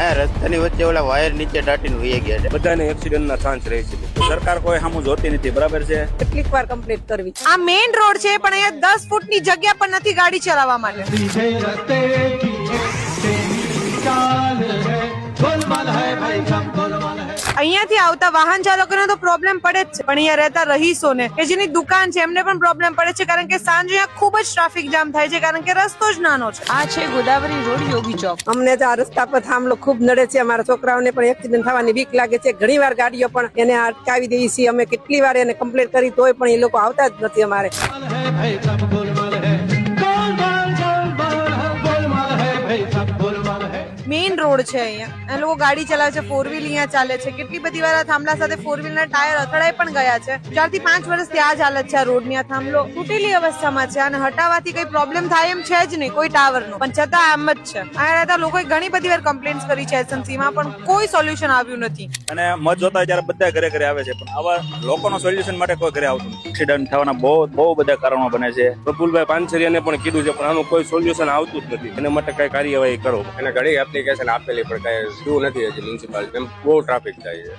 આ રસ્તાની વચ્ચે ઓલા વાયર નીચે દાટીને વહી ગયા છે. બધાને એક્સિડન્ટના ચાન્સ રહે છે. સરકાર કોઈ સામું જોતી નથી, બરાબર છે. કેટલીક વાર કમ્પ્લીટ કરવી. આ મેઇન રોડ છે પણ અહીંયા 10 ફૂટની જગ્યા પણ નથી ગાડી ચલાવવા માટે. અહીંયાથી આવતા વાહન ચાલકોને તો પ્રોબ્લેમ પડે જ છે, પણ અહીંયા રહેતા રહીશોને કે જેની દુકાન છે એમને પણ પ્રોબ્લેમ પડે છે, કારણ કે સાંજે અહીંયા ખૂબ જ ટ્રાફિક જામ થાય છે, કારણ કે રસ્તો જ નાનો છે. આ છે ગોદાવરી રોડ, યોગી ચોક. અમને તો આ રસ્તા પર થાંભલો ખૂબ નડે છે. અમારા છોકરાઓને પણ એક્સિડન્ટ થવાની બીક લાગે છે. ઘણી વાર ગાડીઓ પણ એને અટકાવી દઈએ છીએ. અમે કેટલી વાર એને કમ્પ્લેન કરી તોય પણ એ લોકો આવતા જ નથી અમારે. મેઇન રોડ છે અહીંયા, લોકો ગાડી ચલાવે છે, 4 વ્હીલ અહીંયા ચાલે છે. કેટલી બધી વાર આ થાંભલા સાથે 4 વ્હીલ ના ટાયર અથડાઈ પણ ગયા છે. 4 થી 5 વર્ષથી આ જ હાલત છે. આ રોડની આ થાંભલો તૂટેલી અવસ્થામાં છે અને હટાવવાથી કઈ પ્રોબ્લેમ થાય એમ છે જ નહીં કોઈ ટાવરનો, પણ છતાં આમ જ છે. આ રહેતા લોકોએ ઘણી બધી વાર કમ્પ્લેન્ટ્સ કરી છે એસએમસી માં, પણ કોઈ સોલ્યુશન આવ્યું નથી. અને મત જોતા જ્યારે બધા ઘરે ઘરે આવે છે, પણ આવા લોકોનો સોલ્યુશન માટે કોઈ ઘરે આવતું નથી. એક્સિડન્ટ થવાના બહુ બધા કારણો બને છે. પ્રફુલભાઈ પાનસરિયાને પણ કીધું છે, પણ આનું કોઈ સોલ્યુશન આવતું જ નથી. એના માટે કઈ કાર્યવાહી કરો. એને ઘણી એપ્લિકેશન આપેલી પણ કઈ શું નથી હજી મ્યુનિસિપાલિટી. બહુ ટ્રાફિક થાય છે.